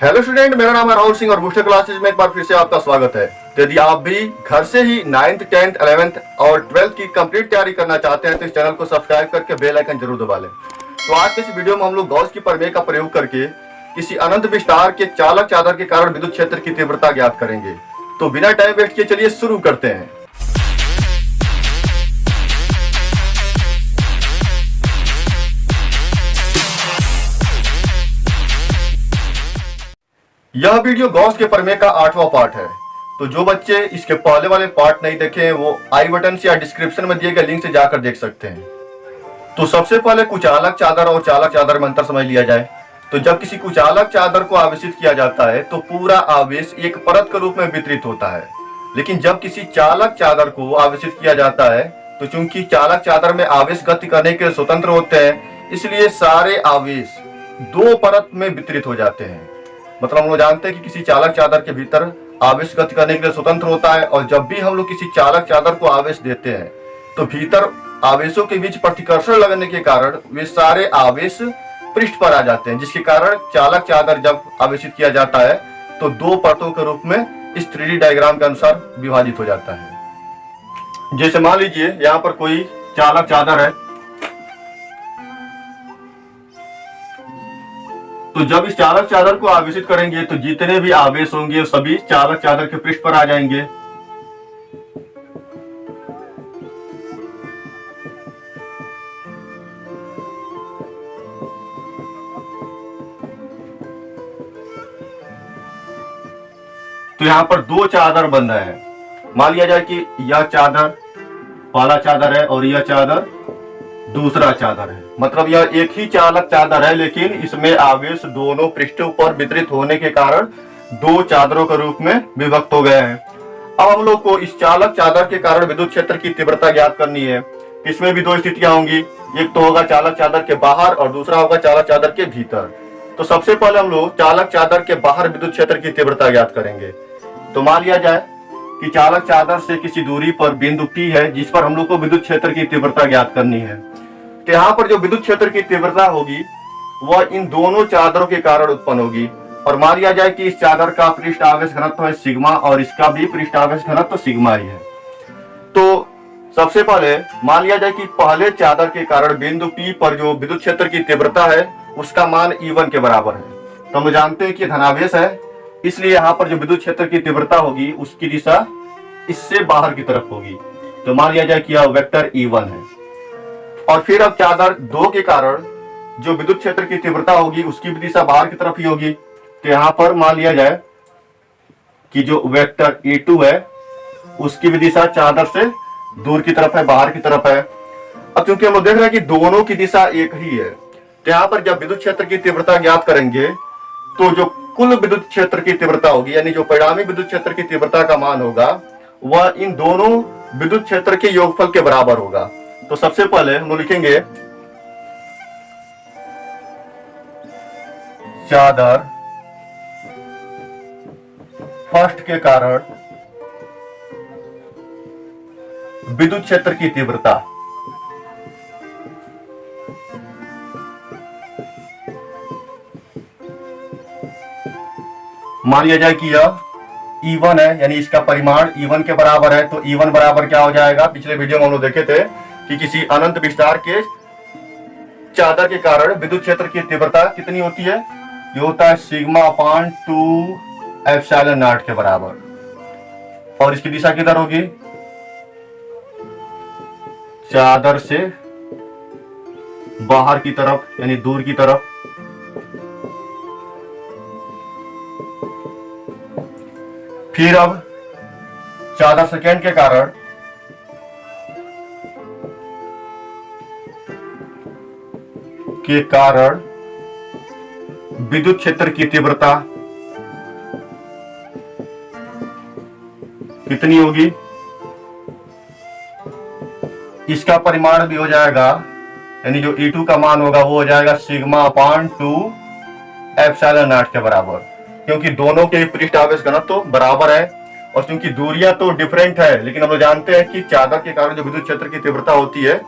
Hello student, मेरा नाम है राहुल सिंह और बूस्टर क्लासेज में एक बार फिर से आपका स्वागत है। तो यदि आप भी घर से ही 9th, 10th, 11th और 12th की कंप्लीट तैयारी करना चाहते हैं तो इस चैनल को सब्सक्राइब करके बेल आइकन जरूर दबा लें। तो आज के इस वीडियो में हम लोग गॉस की प्रमेय का प्रयोग करके किसी अनंत विस्तार के चालक चादर के कारण विद्युत क्षेत्र की तीव्रता ज्ञात करेंगे। तो बिना टाइम वेस्ट किए चलिए शुरू करते हैं। यह वीडियो गॉस के प्रमेय का 8वां पार्ट है। तो जो बच्चे इसके पहले वाले पार्ट नहीं देखे हैं वो आई बटन से या डिस्क्रिप्शन में दिए गए लिंक से जाकर देख सकते हैं। तो सबसे पहले कुचालक चादर और चालक चादर में अंतर समझ लिया जाए। तो जब किसी कुचालक चादर को आवेशित किया जाता है तो पूरा आवेश एक परत के रूप में वितरित होता है, लेकिन जब किसी चालक चादर को आवेशित किया जाता है तो चूंकि चालक चादर में आवेश गति करने के लिए स्वतंत्र होते हैं, इसलिए सारे आवेश दो परत में वितरित हो जाते हैं। मतलब हम लोग जानते हैं कि किसी चालक चादर के भीतर आवेश गति करने के लिए स्वतंत्र होता है, और जब भी हम लोग किसी चालक चादर को आवेश देते हैं तो भीतर आवेशों के बीच प्रतिकर्षण लगने के कारण वे सारे आवेश पृष्ठ पर आ जाते हैं, जिसके कारण चालक चादर जब आवेशित किया जाता है तो दो परतों के रूप में इस 3D डायग्राम के अनुसार विभाजित हो जाता है। जैसे मान लीजिए यहाँ पर कोई चालक चादर है, तो जब इस चालक चादर को आवेशित करेंगे तो जितने भी आवेश होंगे सभी चालक चादर के पृष्ठ पर आ जाएंगे। तो यहां पर दो चादर बन रहे हैं। मान लिया जाए कि यह चादर पहला चादर है और यह चादर दूसरा चादर है। मतलब यह एक ही चालक चादर है, लेकिन इसमें आवेश दोनों पृष्ठों पर वितरित होने के कारण दो चादरों के रूप में विभक्त हो गए हैं। अब हम लोग को इस चालक चादर के कारण विद्युत क्षेत्र की तीव्रता ज्ञात करनी है। इसमें भी दो स्थितियां होंगी, एक तो होगा चालक चादर के बाहर और दूसरा होगा चालक चादर के भीतर। तो सबसे पहले हम लोग चालक चादर के बाहर विद्युत क्षेत्र की तीव्रता ज्ञात करेंगे। तो मान लिया जाए कि चालक चादर से किसी दूरी पर बिंदु P है जिस पर हम लोग को विद्युत क्षेत्र की तीव्रता ज्ञात करनी है। तो यहाँ पर जो विद्युत क्षेत्र की तीव्रता होगी वह इन दोनों चादरों के कारण उत्पन्न होगी। और मान लिया जाए कि इस चादर का पृष्ठ आवेश घनत्व है सिग्मा और इसका भी पृष्ठ आवेश घनत्व सिग्मा ही है। तो सबसे पहले मान लिया जाए कि पहले चादर के कारण बिंदु P पर जो विद्युत क्षेत्र की तीव्रता है उसका मान E1 के बराबर है। तो हम जानते हैं कि धनावेश है, इसलिए यहाँ पर जो विद्युत क्षेत्र की तीव्रता होगी उसकी दिशा इससे बाहर की तरफ होगी। तो मान लिया जाए कि यह वेक्टर E1 है। और फिर अब चादर 2 के कारण जो विद्युत क्षेत्र की तीव्रता होगी उसकी भी दिशा बाहर की तरफ ही होगी। तो यहाँ पर मान लिया जाए कि जो वेक्टर E2 है उसकी भी दिशा चादर से दूर की तरफ है, बाहर की तरफ है। अब चूंकि हम लोग देख रहे हैं कि दोनों की दिशा एक ही है, तो यहाँ पर जब विद्युत क्षेत्र की तीव्रता ज्ञात करेंगे तो जो कुल विद्युत क्षेत्र की तीव्रता होगी यानी जो परिणामी विद्युत क्षेत्र की तीव्रता का मान होगा वह इन दोनों विद्युत क्षेत्र के योगफल के बराबर होगा। तो सबसे पहले हम लोग लिखेंगे चादर फर्स्ट के कारण विद्युत क्षेत्र की तीव्रता मान लिया जाए कि यह E1 है, यानी इसका परिमाण E1 के बराबर है। तो E1 बराबर क्या हो जाएगा, पिछले वीडियो में हम लोग देखे थे कि किसी अनंत विस्तार के चादर के कारण विद्युत क्षेत्र की तीव्रता कितनी होती है, ये होता है सिग्मा अपान 2 एप्सिलॉन नॉट के बराबर। और इसकी दिशा किधर होगी, चादर से बाहर की तरफ यानी दूर की तरफ। फिर अब चादर सेकेंड के कारण विद्युत क्षेत्र की तीव्रता कितनी होगी, इसका परिमाण भी हो जाएगा, यानी जो E2 का मान होगा वो हो जाएगा सिग्मा अपान 2 एप्सिलॉन नॉट के बराबर। क्योंकि दोनों के पृष्ठ आवेश घनत्व तो बराबर है और क्योंकि दूरियां तो डिफरेंट है, लेकिन हम लोग जानते हैं कि चादर के कारण जो विद्युत क्षेत्र की तीव्रता होती है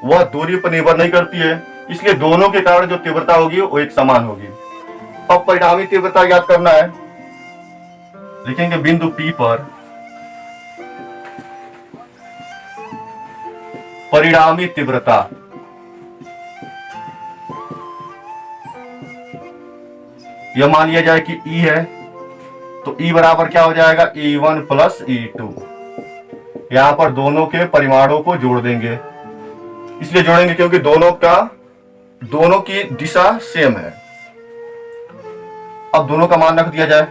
वह दूरी पर निर्भर नहीं करती है, इसलिए दोनों के कारण जो तीव्रता होगी वो एक समान होगी। अब परिणामी तीव्रता ज्ञात करना है। लिखेंगे बिंदु P पर परिणामी तीव्रता, यह मान लिया जाए कि E है, तो E बराबर क्या हो जाएगा, E1 प्लस E2। यहां पर दोनों के परिमाणों को जोड़ देंगे, इसलिए जोड़ेंगे क्योंकि दोनों की दिशा सेम है। अब दोनों का मान रख दिया जाए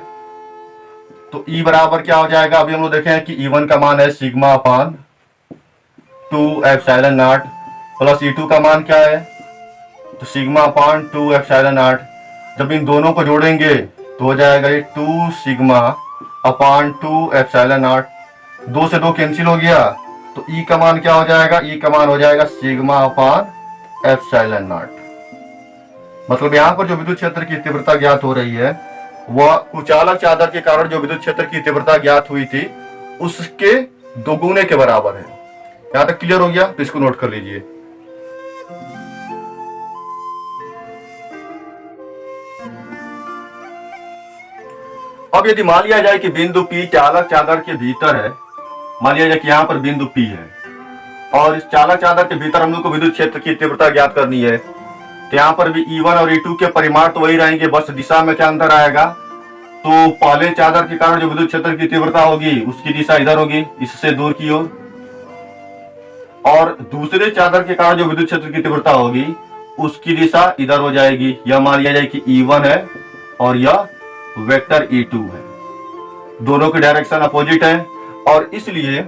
तो E बराबर क्या हो जाएगा, अभी हम लोग देखें कि E1 का मान है sigma upon 2 epsilon not plus E2 का मान क्या है, तो सिग्मा अपान 2 एप्सिलॉन नॉट। जब इन दोनों को जोड़ेंगे तो हो जाएगा ये 2 सिग्मा अपान 2 एप्सिलॉन नॉट। 2 से 2 कैंसिल हो गया, तो E का मान क्या हो जाएगा, E का मान हो जाएगा सिग्मा अपान एप्सिलॉन नॉट। मतलब यहाँ पर जो विद्युत क्षेत्र की तीव्रता ज्ञात हो रही है वह कुचालक चादर के कारण जो विद्युत क्षेत्र की तीव्रता ज्ञात हुई थी उसके दोगुने के बराबर है। यहां तक क्लियर हो गया, तो इसको नोट कर लीजिए। अब यदि मान लिया जाए कि बिंदु P चालक चादर के भीतर है, मान लिया जाए कि यहाँ पर बिंदु P है और इस चालक चादर के भीतर हम लोग को विद्युत क्षेत्र की तीव्रता ज्ञात करनी है, तो यहाँ पर भी E1 और E2 के परिमाण तो वही रहेंगे, बस दिशा में क्या अंतर आएगा, तो पहले चादर के कारण जो विद्युत क्षेत्र की तीव्रता होगी उसकी दिशा इधर होगी, इससे दूर की ओर, और दूसरे चादर के कारण जो विद्युत क्षेत्र की तीव्रता होगी उसकी दिशा इधर हो जाएगी। यह मान लिया जाए कि E1 है और यह वेक्टर E2 है, दोनों की डायरेक्शन अपोजिट है। और इसलिए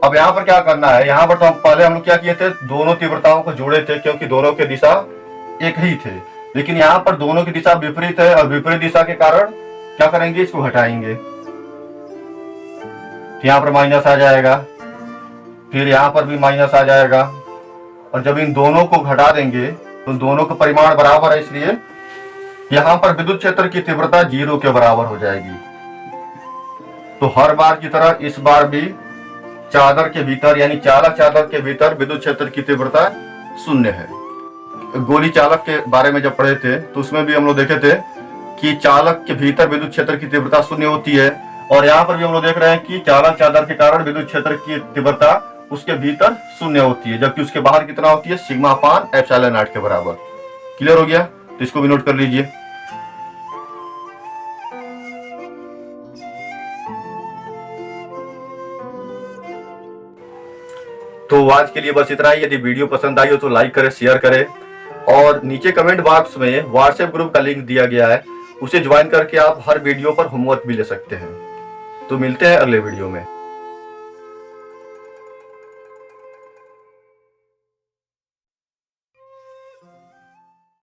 अब यहाँ पर क्या करना है, यहाँ पर तो पहले हम लोग क्या किए थे, दोनों तीव्रताओं को जोड़े थे क्योंकि दोनों की दिशा एक ही थे, लेकिन यहाँ पर दोनों की दिशा विपरीत है और विपरीत दिशा के कारण क्या करेंगे, इसको हटाएंगे, तो यहाँ पर माइनस आ जाएगा, फिर यहाँ पर भी माइनस आ जाएगा, और जब इन दोनों को घटा देंगे तो दोनों का परिमाण बराबर है, इसलिए यहाँ पर विद्युत क्षेत्र की तीव्रता 0 के बराबर हो जाएगी। तो हर बार की तरह इस बार भी चादर के भीतर यानी चालक चादर के भीतर विद्युत क्षेत्र की तीव्रता 0 है। गोली चालक के बारे में जब पढ़े थे तो उसमें भी हम लोग देखे थे कि चालक के भीतर विद्युत क्षेत्र की तीव्रता 0 होती है, और यहाँ पर भी हम लोग देख रहे हैं कि चालक चादर के कारण विद्युत क्षेत्र की तीव्रता उसके भीतर 0 होती है, जबकि उसके बाहर कितना होती है, सिग्मा अपान एप्सिलॉन नॉट के बराबर। क्लियर हो गया, तो इसको भी नोट कर लीजिए। तो आज के लिए बस इतना ही। यदि वीडियो पसंद आई हो तो लाइक करें, शेयर करें, और नीचे कमेंट बॉक्स में व्हाट्सएप ग्रुप का लिंक दिया गया है, उसे ज्वाइन करके आप हर वीडियो पर होमवर्क भी ले सकते हैं। तो मिलते हैं अगले वीडियो में।